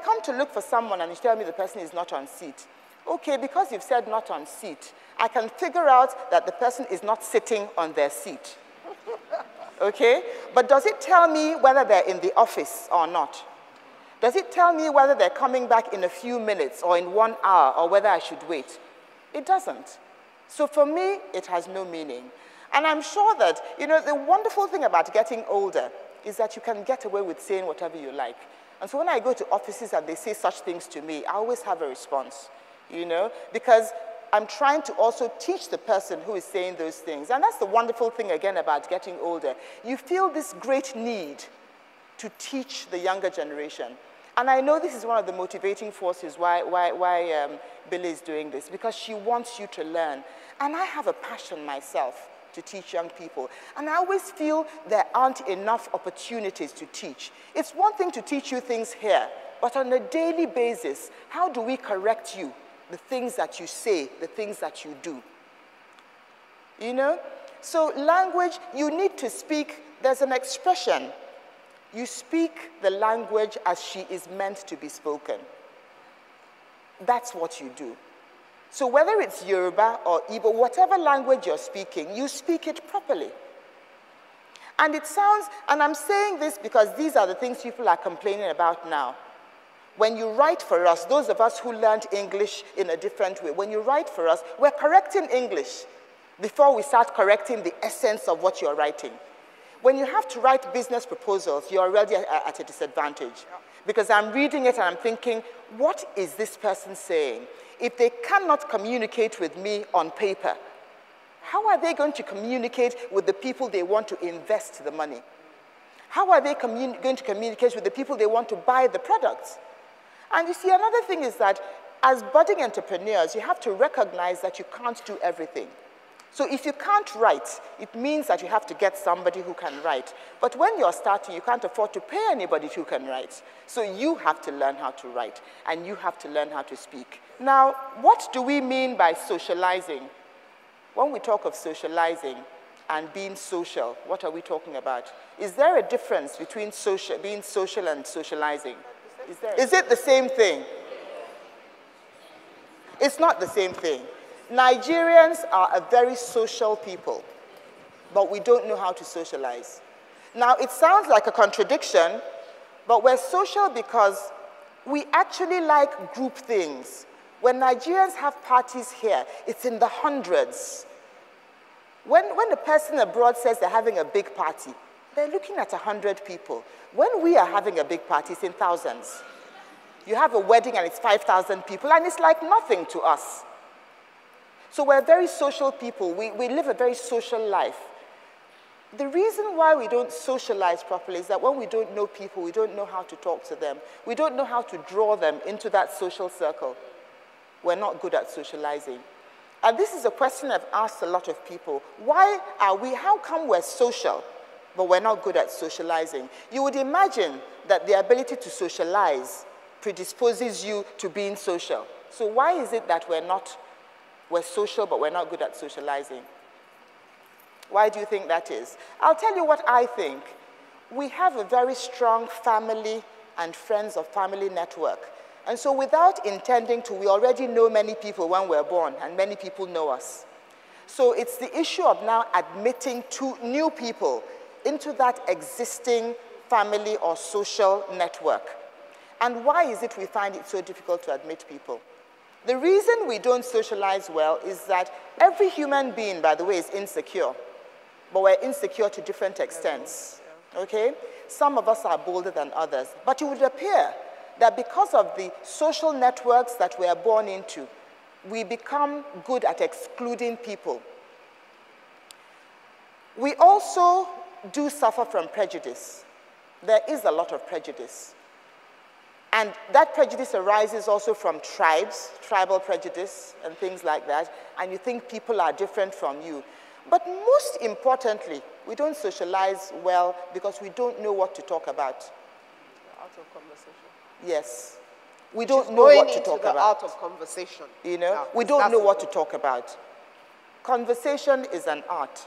come to look for someone and you tell me the person is not on seat, okay, because you've said not on seat, I can figure out that the person is not sitting on their seat. Okay? But does it tell me whether they're in the office or not? Does it tell me whether they're coming back in a few minutes or in 1 hour or whether I should wait? It doesn't. So for me, it has no meaning. And I'm sure that, you know, the wonderful thing about getting older is that you can get away with saying whatever you like. And so when I go to offices and they say such things to me, I always have a response, you know, because I'm trying to also teach the person who is saying those things. And that's the wonderful thing, again, about getting older. You feel this great need to teach the younger generation. And I know this is one of the motivating forces why Billy is doing this, because she wants you to learn. And I have a passion myself to teach young people. And I always feel there aren't enough opportunities to teach. It's one thing to teach you things here, but on a daily basis, how do we correct you? The things that you say, the things that you do. You know? So language, you need to speak, there's an expression. You speak the language as she is meant to be spoken. That's what you do. So whether it's Yoruba or Igbo, whatever language you're speaking, you speak it properly. And it sounds, and I'm saying this because these are the things people are complaining about now. When you write for us, those of us who learned English in a different way, when you write for us, we're correcting English before we start correcting the essence of what you're writing. When you have to write business proposals, you're already at a disadvantage. Because I'm reading it and I'm thinking, what is this person saying? If they cannot communicate with me on paper, how are they going to communicate with the people they want to invest the money? How are they going to communicate with the people they want to buy the products? And you see, another thing is that as budding entrepreneurs, you have to recognize that you can't do everything. So if you can't write, it means that you have to get somebody who can write. But when you're starting, you can't afford to pay anybody who can write. So you have to learn how to write, and you have to learn how to speak. Now, what do we mean by socializing? When we talk of socializing and being social, what are we talking about? Is there a difference between being social and socializing? Is it the same thing? It's not the same thing. Nigerians are a very social people, but we don't know how to socialize. Now, it sounds like a contradiction, but we're social because we actually like group things. When Nigerians have parties here, it's in the hundreds. When a person abroad says they're having a big party, they're looking at 100 people. When we are having a big party, it's in thousands. You have a wedding and it's 5,000 people, and it's like nothing to us. So we're very social people. We live a very social life. The reason why we don't socialize properly is that when we don't know people, we don't know how to talk to them. We don't know how to draw them into that social circle. We're not good at socializing. And this is a question I've asked a lot of people. How come we're social, but we're not good at socializing? You would imagine that the ability to socialize predisposes you to being social. So why is it that we're social, but we're not good at socializing? Why do you think that is? I'll tell you what I think. We have a very strong family and friends of family network. And so without intending to, we already know many people when we're born, and many people know us. So it's the issue of now admitting two new people into that existing family or social network. And why is it we find it so difficult to admit people? The reason we don't socialize well is that every human being, by the way, is insecure. But we're insecure to different extents, okay? Some of us are bolder than others. But it would appear that because of the social networks that we are born into, we become good at excluding people. We also do suffer from prejudice. There is a lot of prejudice. And that prejudice arises also from tribes, tribal prejudice and things like that, and you think people are different from you. But most importantly, we don't socialize well because we don't know what to talk about. Out of conversation. Yes. We don't know what to talk about. Out of conversation. You know, we don't know what to talk about. Conversation is an art.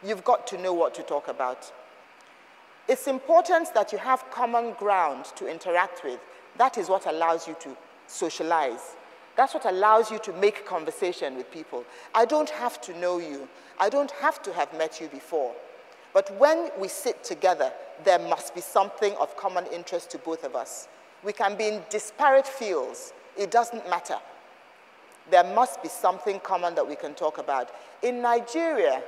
You've got to know what to talk about. It's important that you have common ground to interact with, That is what allows you to socialize. That's what allows you to make conversation with people. I don't have to know you. I don't have to have met you before. But when we sit together, there must be something of common interest to both of us. We can be in disparate fields. It doesn't matter. There must be something common that we can talk about. In Nigeria,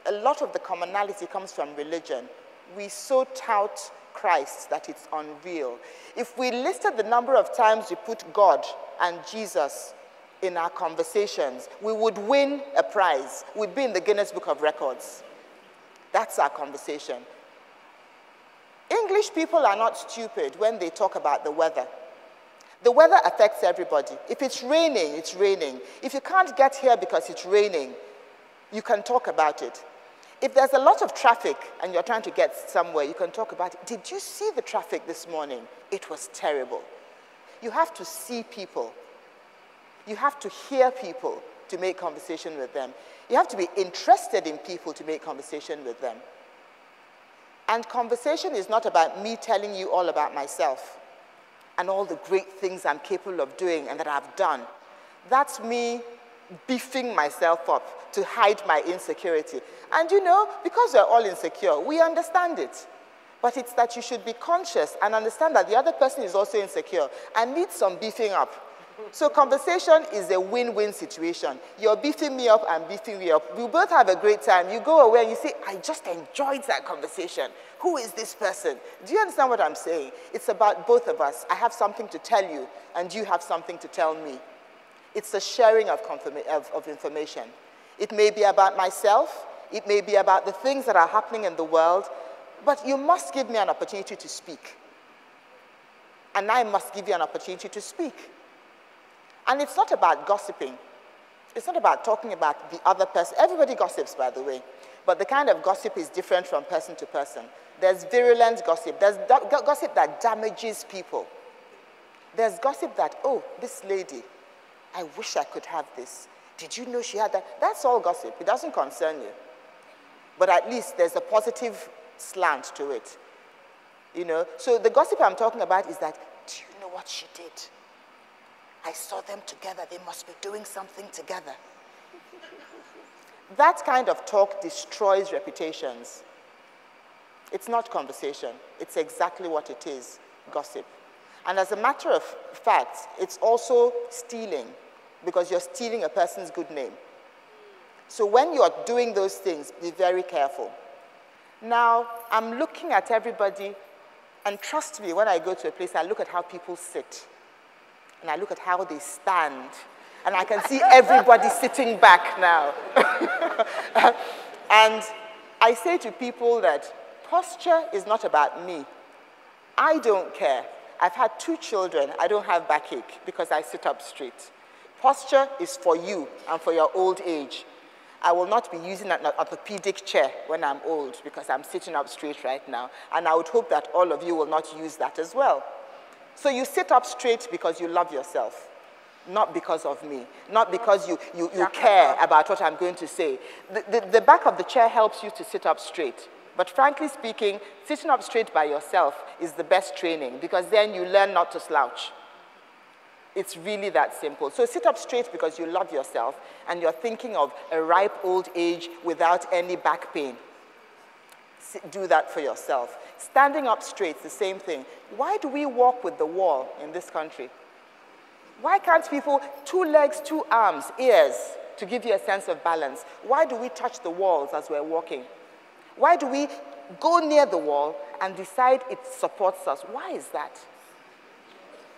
a lot of the commonality comes from religion. We so tout Christ that it's unreal. If we listed the number of times we put God and Jesus in our conversations, we would win a prize. We'd be in the Guinness Book of Records. That's our conversation. English people are not stupid when they talk about the weather. The weather affects everybody. If it's raining, it's raining. If you can't get here because it's raining, you can talk about it. If there's a lot of traffic and you're trying to get somewhere, you can talk about it. Did you see the traffic this morning? It was terrible. You have to see people. You have to hear people to make conversation with them. You have to be interested in people to make conversation with them. And conversation is not about me telling you all about myself and all the great things I'm capable of doing and that I've done. That's me beefing myself up to hide my insecurity. And you know, because we're all insecure, we understand it. But it's that you should be conscious and understand that the other person is also insecure and needs some beefing up. So conversation is a win-win situation. You're beefing me up, I'm beefing you up. We both have a great time. You go away and you say, I just enjoyed that conversation. Who is this person? Do you understand what I'm saying? It's about both of us. I have something to tell you, and you have something to tell me. It's a sharing of information. It may be about myself. It may be about the things that are happening in the world. But you must give me an opportunity to speak. And I must give you an opportunity to speak. And it's not about gossiping. It's not about talking about the other person. Everybody gossips, by the way. But the kind of gossip is different from person to person. There's virulent gossip. There's gossip that damages people. There's gossip that, oh, this lady, I wish I could have this. Did you know she had that? That's all gossip. It doesn't concern you. But at least there's a positive slant to it. You know? So the gossip I'm talking about is that, do you know what she did? I saw them together. They must be doing something together. That kind of talk destroys reputations. It's not conversation. It's exactly what it is, gossip. And as a matter of fact, it's also stealing, because you're stealing a person's good name. So when you're doing those things, be very careful. Now, I'm looking at everybody, and trust me, when I go to a place, I look at how people sit. And I look at how they stand. And I can see everybody sitting back now. And I say to people that posture is not about me. I don't care. I've had 2 children. I don't have backache because I sit up straight. Posture is for you and for your old age. I will not be using an orthopedic chair when I'm old because I'm sitting up straight right now. And I would hope that all of you will not use that as well. So you sit up straight because you love yourself, not because of me, not because you care about what I'm going to say. The back of the chair helps you to sit up straight. But frankly speaking, sitting up straight by yourself is the best training because then you learn not to slouch. It's really that simple. So sit up straight because you love yourself and you're thinking of a ripe old age without any back pain. Do that for yourself. Standing up straight, the same thing. Why do we walk with the wall in this country? Why can't people, 2 legs, 2 arms, ears, to give you a sense of balance? Why do we touch the walls as we're walking? Why do we go near the wall and decide it supports us? Why is that?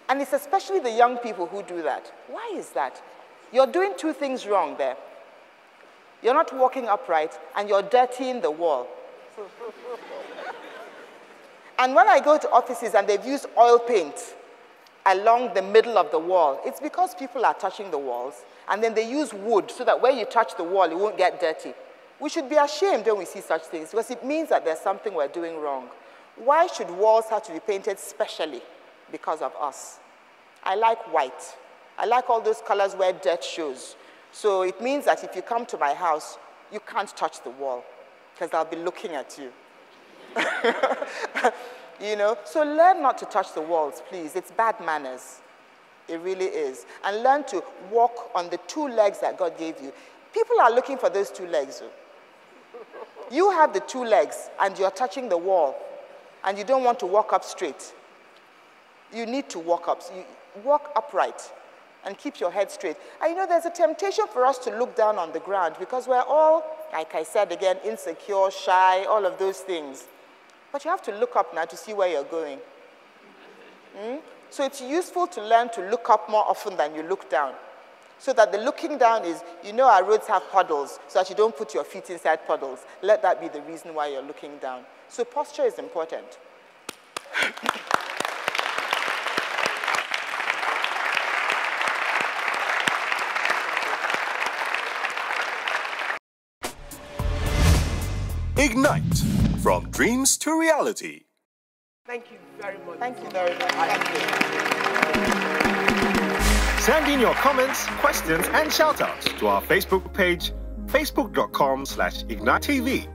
And it's especially the young people who do that. Why is that? You're doing 2 things wrong there. You're not walking upright, and you're dirtying the wall. And when I go to offices and they've used oil paint along the middle of the wall, it's because people are touching the walls, and then they use wood so that when you touch the wall, it won't get dirty. We should be ashamed when we see such things, because it means that there's something we're doing wrong. Why should walls have to be painted specially because of us? I like white. I like all those colors where dirt shows. So it means that if you come to my house, you can't touch the wall, because I'll be looking at you. You know, so learn not to touch the walls, please. It's bad manners. It really is. And learn to walk on the 2 legs that God gave you. People are looking for those 2 legs. You have the 2 legs and you're touching the wall and you don't want to walk up straight. You need to walk up. You walk upright and keep your head straight. And you know, there's a temptation for us to look down on the ground because we're all, like I said again, insecure, shy, all of those things. But you have to look up now to see where you're going. So it's useful to learn to look up more often than you look down. So that the looking down is, you know our roads have puddles, so that you don't put your feet inside puddles. Let that be the reason why you're looking down. So posture is important. Ignite, from dreams to reality. Thank you very much. Thank you very much. Thank you. Send in your comments, questions, and shout-outs to our Facebook page, facebook.com/IgniteTV,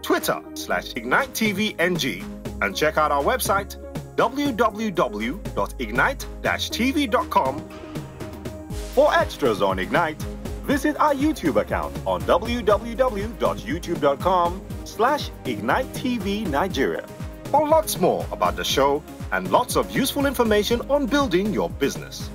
Twitter/IgniteTVNG, and check out our website, www.ignite-tv.com. For extras on Ignite, visit our YouTube account on www.youtube.com/IgniteTV Nigeria for lots more about the show and lots of useful information on building your business.